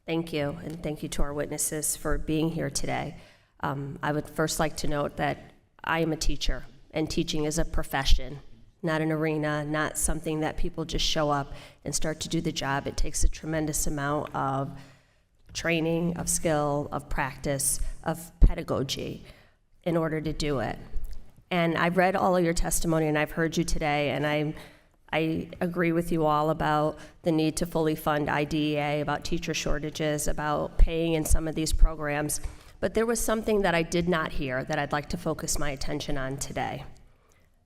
Thank you, and thank you to our witnesses for being here today. I would first like to note that I am a teacher, and teaching is a profession, not an arena, not something that people just show up and start to do the job. It takes a tremendous amount of training, of skill, of practice, of pedagogy in order to do it. And I've read all of your testimony, and I've heard you today, and I agree with you all about the need to fully fund IDEA, about teacher shortages, about paying in some of these programs. But there was something that I did not hear that I'd like to focus my attention on today.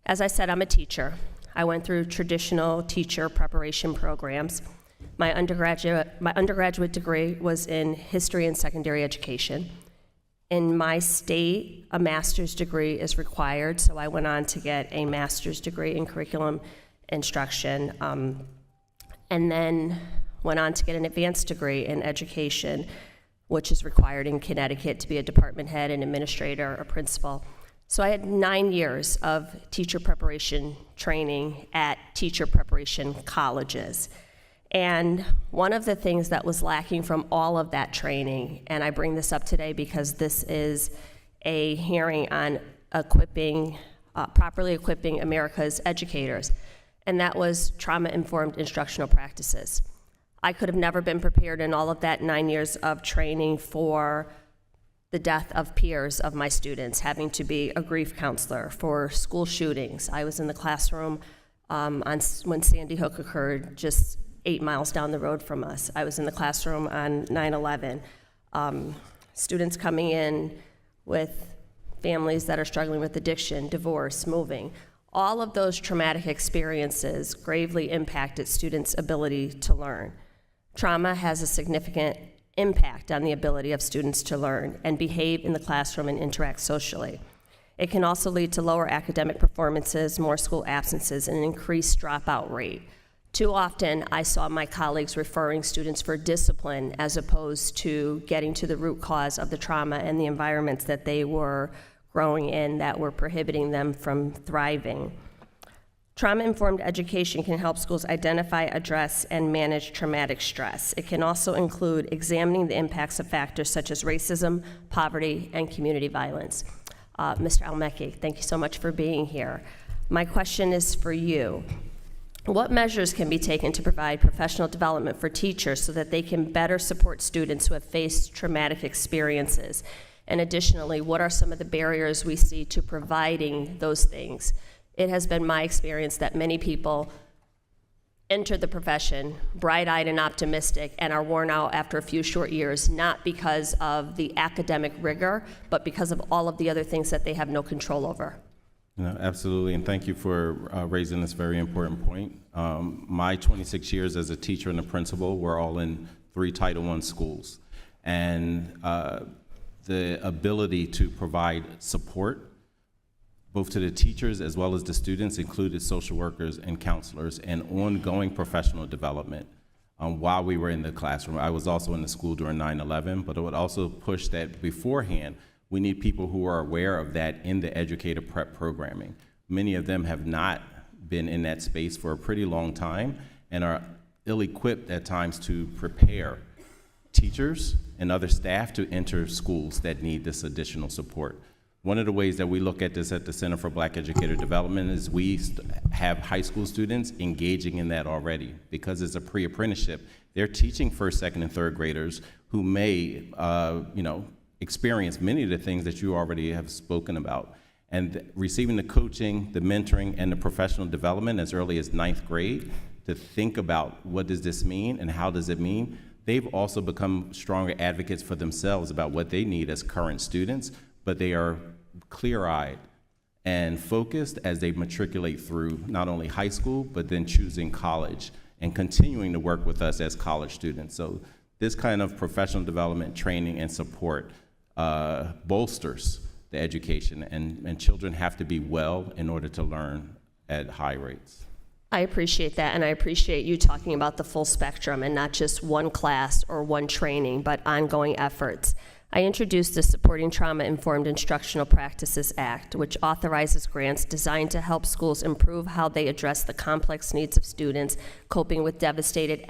As I said, I'm a teacher. I went through traditional teacher preparation programs. My undergraduate degree was in history and secondary education. In my state, a master's degree is required, so I went on to get a master's degree in curriculum instruction, and then went on to get an advanced degree in education, which is required in Connecticut to be a department head, an administrator, a principal. So I had 9 years of teacher preparation training at teacher preparation colleges. And one of the things that was lacking from all of that training, and I bring this up today because this is a hearing on properly equipping America's educators, and that was trauma-informed instructional practices. I could have never been prepared in all of that 9 years of training for the death of peers of my students, having to be a grief counselor, for school shootings. I was in the classroom when Sandy Hook occurred, just 8 miles down the road from us. I was in the classroom on 9/11. Students coming in with families that are struggling with addiction, divorce, moving. All of those traumatic experiences gravely impacted students' ability to learn. Trauma has a significant impact on the ability of students to learn and behave in the classroom and interact socially. It can also lead to lower academic performances, more school absences, and an increased dropout rate. Too often, I saw my colleagues referring students for discipline as opposed to getting to the root cause of the trauma and the environments that they were growing in that were prohibiting them from thriving. Trauma-informed education can help schools identify, address, and manage traumatic stress. It can also include examining the impacts of factors such as racism, poverty, and community violence. Mr. Almecki, thank you so much for being here. My question is for you. What measures can be taken to provide professional development for teachers so that they can better support students who have faced traumatic experiences? And additionally, what are some of the barriers we see to providing those things? It has been my experience that many people enter the profession bright-eyed and optimistic and are worn out after a few short years, not because of the academic rigor, but because of all of the other things that they have no control over. Absolutely, and thank you for raising this very important point. My 26 years as a teacher and a principal were all in 3 Title I schools. And the ability to provide support both to the teachers as well as the students included social workers and counselors and ongoing professional development while we were in the classroom. I was also in the school during 9/11, but it would also push that beforehand. We need people who are aware of that in the educator prep programming. Many of them have not been in that space for a pretty long time and are ill-equipped at times to prepare teachers and other staff to enter schools that need this additional support. One of the ways that we look at this at the Center for Black Educator Development is we have high school students engaging in that already. Because it's a pre-apprenticeship, they're teaching first, second, and third graders who may experience many of the things that you already have spoken about. And receiving the coaching, the mentoring, and the professional development as early as 9th grade to think about what does this mean and how does it mean. They've also become stronger advocates for themselves about what they need as current students, but they are clear-eyed and focused as they matriculate through not only high school, but then choosing college and continuing to work with us as college students. So this kind of professional development, training, and support bolsters the education, and children have to be well in order to learn at high rates. I appreciate that, and I appreciate you talking about the full spectrum and not just one class or one training, but ongoing efforts. I introduced the Supporting Trauma-Informed Instructional Practices Act, which authorizes grants designed to help schools improve how they address the complex needs of students coping with devastating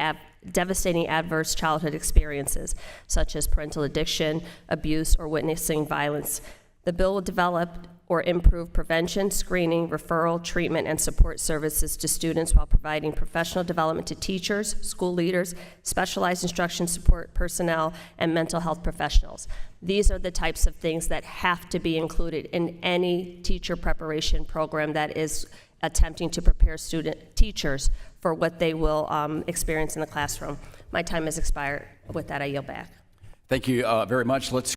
adverse childhood experiences, such as parental addiction, abuse, or witnessing violence. The bill will develop or improve prevention, screening, referral, treatment, and support services to students while providing professional development to teachers, school leaders, specialized instruction support personnel, and mental health professionals. These are the types of things that have to be included in any teacher preparation program that is attempting to prepare teachers for what they will experience in the classroom. My time has expired. With that, I yield back. Thank you very much. Let's